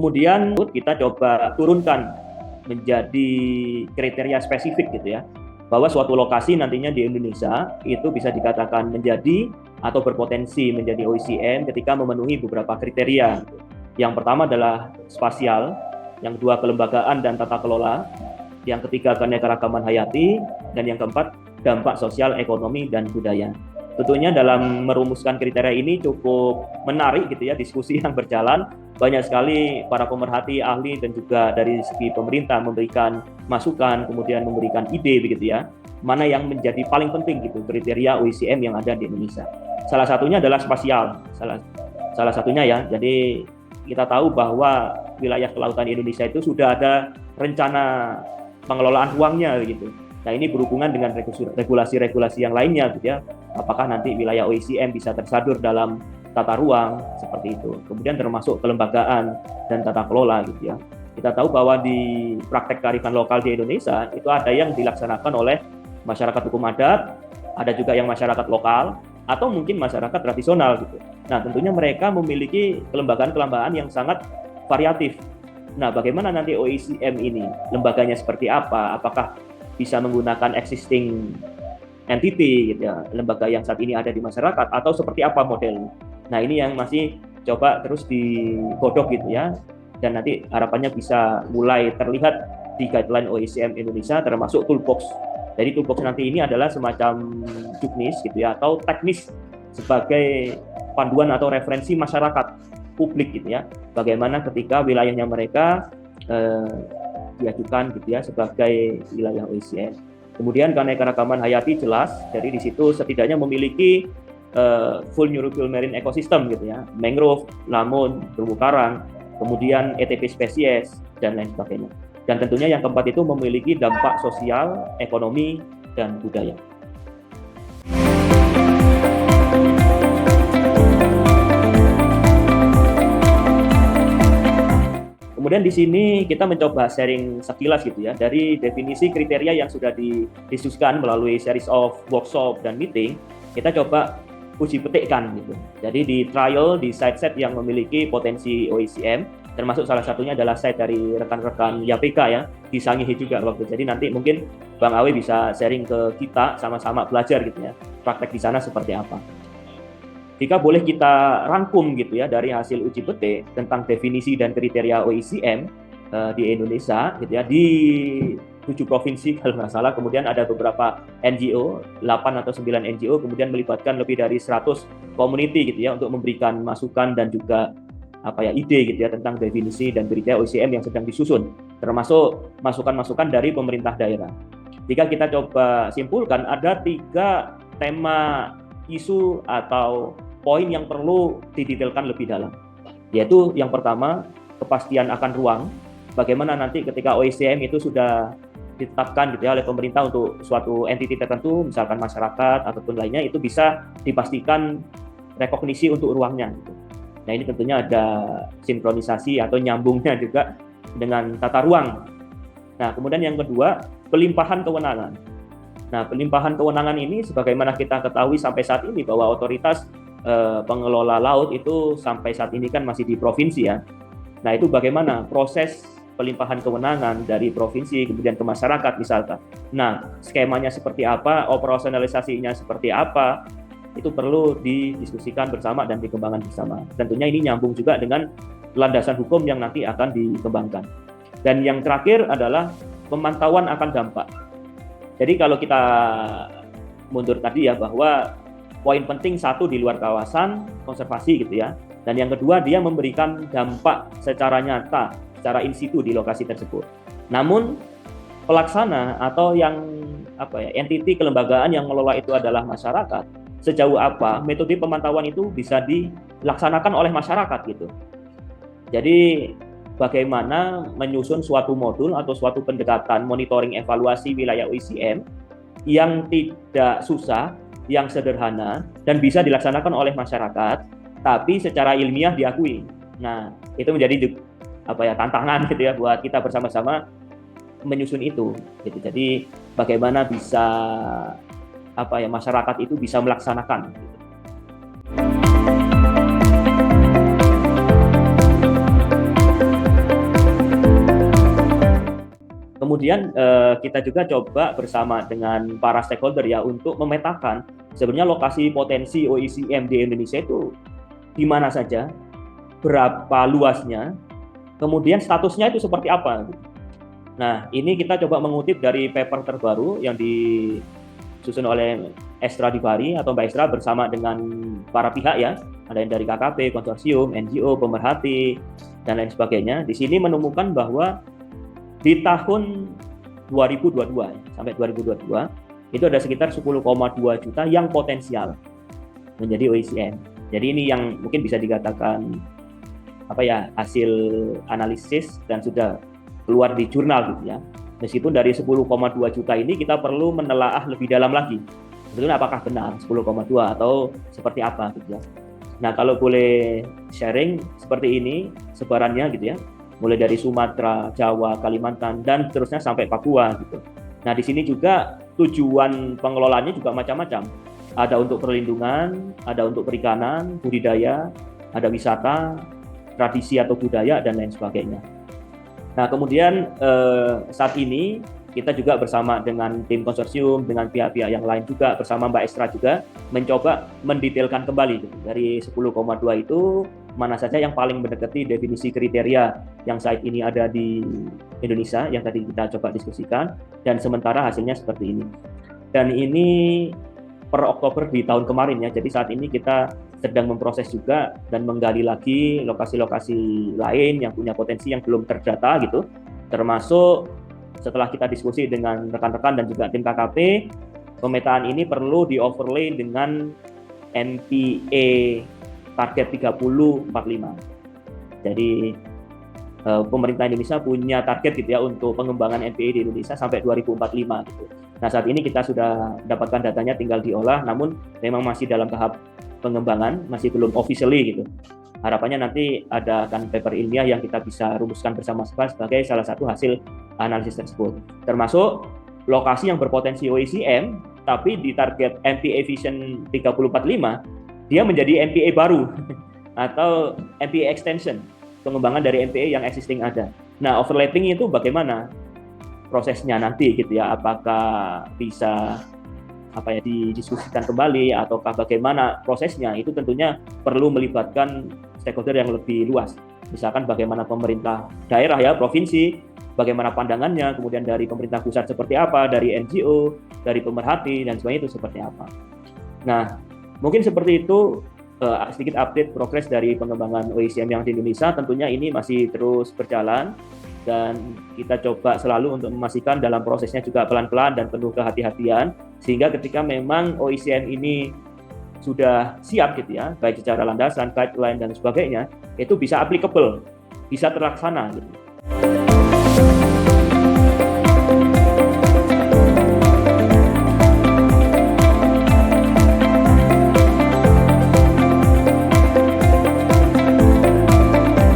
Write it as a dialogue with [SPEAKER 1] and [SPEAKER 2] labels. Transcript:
[SPEAKER 1] Kemudian kita coba turunkan menjadi kriteria spesifik gitu ya, bahwa suatu lokasi nantinya di Indonesia itu bisa dikatakan menjadi atau berpotensi menjadi OECM ketika memenuhi beberapa kriteria. Yang pertama adalah spasial, yang kedua kelembagaan dan tata kelola, yang ketiga keanekaragaman hayati, dan yang keempat dampak sosial, ekonomi, dan budaya. Tentunya dalam merumuskan kriteria ini cukup menarik gitu ya, diskusi yang berjalan. Banyak sekali para pemerhati, ahli, dan juga dari segi pemerintah memberikan masukan, kemudian memberikan ide begitu ya, mana yang menjadi paling penting gitu kriteria OECM yang ada di Indonesia. Salah satunya adalah spasial, salah satunya ya. Jadi kita tahu bahwa wilayah kelautan Indonesia itu sudah ada rencana pengelolaan ruangnya gitu. Nah, ini berhubungan dengan regulasi-regulasi yang lainnya gitu ya. Apakah nanti wilayah OECM bisa tersadur dalam tata ruang seperti itu. Kemudian termasuk kelembagaan dan tata kelola gitu ya. Kita tahu bahwa di praktek kearifan lokal di Indonesia itu ada yang dilaksanakan oleh masyarakat hukum adat, ada juga yang masyarakat lokal, atau mungkin masyarakat tradisional gitu. Nah, tentunya mereka memiliki kelembagaan-kelembagaan yang sangat variatif. Nah, bagaimana nanti OECM ini? Lembaganya seperti apa? Apakah bisa menggunakan existing entity gitu ya, lembaga yang saat ini ada di masyarakat, atau seperti apa modelnya? Nah, ini yang masih coba terus digodok gitu ya, dan nanti harapannya bisa mulai terlihat di guideline OECM Indonesia, termasuk toolbox. Jadi toolbox nanti ini adalah semacam juknis gitu ya, atau teknis sebagai panduan atau referensi masyarakat publik gitu ya, bagaimana ketika wilayahnya mereka diajukan gitu ya sebagai wilayah OECM. Kemudian keanekaragaman hayati jelas, jadi di situ setidaknya memiliki vulnerable marine ecosystem gitu ya, mangrove, lamun, terumbu karang, kemudian ETP spesies dan lain sebagainya. Dan tentunya yang keempat itu memiliki dampak sosial, ekonomi, dan budaya. Kemudian di sini kita mencoba sharing sekilas gitu ya, dari definisi kriteria yang sudah didiskusikan melalui series of workshop dan meeting, kita coba uji petikkan gitu. Jadi di trial di site-site yang memiliki potensi OECM, termasuk salah satunya adalah site dari rekan-rekan YAPK ya, di Sangihe juga waktu. Jadi nanti mungkin Bang Awe bisa sharing ke kita, sama-sama belajar gitu ya, praktek di sana seperti apa. Jika boleh kita rangkum gitu ya dari hasil uji petik tentang definisi dan kriteria OECM di Indonesia gitu ya, di 7 provinsi kalau nggak salah, kemudian ada beberapa NGO, 8 atau 9 NGO, kemudian melibatkan lebih dari 100 community gitu ya untuk memberikan masukan dan juga ide gitu ya tentang definisi dan kriteria OECM yang sedang disusun, termasuk masukan-masukan dari pemerintah daerah. Jika kita coba simpulkan, ada 3 tema isu atau poin yang perlu didetailkan lebih dalam, yaitu yang pertama kepastian akan ruang, bagaimana nanti ketika OECM itu sudah ditetapkan gitu ya oleh pemerintah untuk suatu entiti tertentu, misalkan masyarakat ataupun lainnya, itu bisa dipastikan rekognisi untuk ruangnya gitu. Nah, ini tentunya ada sinkronisasi atau nyambungnya juga dengan tata ruang. Nah, kemudian yang kedua, pelimpahan kewenangan. Nah, pelimpahan kewenangan ini sebagaimana kita ketahui sampai saat ini bahwa otoritas pengelola laut itu sampai saat ini kan masih di provinsi ya. Nah, itu bagaimana proses pelimpahan kewenangan dari provinsi kemudian ke masyarakat misalkan. Nah, skemanya seperti apa, operasionalisasinya seperti apa, itu perlu didiskusikan bersama dan dikembangkan bersama. Tentunya ini nyambung juga dengan landasan hukum yang nanti akan dikembangkan. Dan yang terakhir adalah pemantauan akan dampak. Jadi kalau kita mundur tadi ya, bahwa poin penting satu di luar kawasan konservasi gitu ya, dan yang kedua dia memberikan dampak secara nyata, secara in situ di lokasi tersebut. Namun pelaksana atau yang entiti kelembagaan yang mengelola itu adalah masyarakat, sejauh apa metode pemantauan itu bisa dilaksanakan oleh masyarakat gitu. Jadi bagaimana menyusun suatu modul atau suatu pendekatan monitoring evaluasi wilayah OECM yang tidak susah, yang sederhana, dan bisa dilaksanakan oleh masyarakat, tapi secara ilmiah diakui. Nah, itu menjadi tantangan gitu ya buat kita bersama-sama menyusun itu gitu. Jadi bagaimana bisa masyarakat itu bisa melaksanakan gitu. kemudian kita juga coba bersama dengan para stakeholder ya untuk memetakan sebenarnya lokasi potensi OECM di Indonesia itu di mana saja, berapa luasnya, kemudian statusnya itu seperti apa. Nah, ini kita coba mengutip dari paper terbaru yang disusun oleh Estra Dibari atau Mbak Estra bersama dengan para pihak ya, ada yang dari KKP, konsorsium, NGO, pemerhati, dan lain sebagainya. Di sini menemukan bahwa di tahun 2022 sampai 2022 itu ada sekitar 10,2 juta yang potensial menjadi OECM. Jadi ini yang mungkin bisa dikatakan hasil analisis dan sudah keluar di jurnal gitu ya. Meskipun dari 10,2 juta ini kita perlu menelaah lebih dalam lagi. Sebetulnya apakah benar 10,2 atau seperti apa gitu ya. Nah, kalau boleh sharing seperti ini sebarannya gitu ya. Mulai dari Sumatera, Jawa, Kalimantan, dan seterusnya sampai Papua gitu. Nah, di sini juga tujuan pengelolaannya juga macam-macam. Ada untuk perlindungan, ada untuk perikanan, budidaya, ada wisata, tradisi atau budaya, dan lain sebagainya. Nah, kemudian saat ini kita juga bersama dengan tim konsorsium, dengan pihak-pihak yang lain juga, bersama Mbak Estra juga, mencoba mendetailkan kembali gitu. Dari 10,2 itu, mana saja yang paling mendekati definisi kriteria yang saat ini ada di Indonesia, yang tadi kita coba diskusikan, dan sementara hasilnya seperti ini. Dan ini per Oktober di tahun kemarin ya, jadi saat ini kita sedang memproses juga dan menggali lagi lokasi-lokasi lain yang punya potensi yang belum terdata gitu, termasuk setelah kita diskusi dengan rekan-rekan dan juga tim KKP, pemetaan ini perlu di-overlay dengan NPA target 3045. Jadi pemerintah Indonesia punya target gitu ya untuk pengembangan NPA di Indonesia sampai 2045 gitu. Nah, saat ini kita sudah dapatkan datanya, tinggal diolah, namun memang masih dalam tahap pengembangan, masih belum officially gitu. Harapannya nanti ada kan paper ilmiah yang kita bisa rumuskan bersama-sama sebagai salah satu hasil analisis tersebut. Termasuk lokasi yang berpotensi OECM, tapi di target NPA Vision 3045, dia menjadi NPA baru atau NPA extension, pengembangan dari NPA yang existing ada. Nah, overlapping itu bagaimana prosesnya nanti gitu ya, apakah bisa didiskusikan kembali ataukah bagaimana prosesnya, itu tentunya perlu melibatkan stakeholder yang lebih luas. Misalkan bagaimana pemerintah daerah ya, provinsi, bagaimana pandangannya, kemudian dari pemerintah pusat seperti apa, dari NGO, dari pemerhati, dan sebagainya itu seperti apa. Nah, mungkin seperti itu sedikit update progres dari pengembangan OECM yang di Indonesia. Tentunya ini masih terus berjalan dan kita coba selalu untuk memastikan dalam prosesnya juga pelan-pelan dan penuh kehati-hatian, sehingga ketika memang OECM ini sudah siap gitu ya, baik secara landasan, guideline dan sebagainya, itu bisa applicable, bisa terlaksana gitu.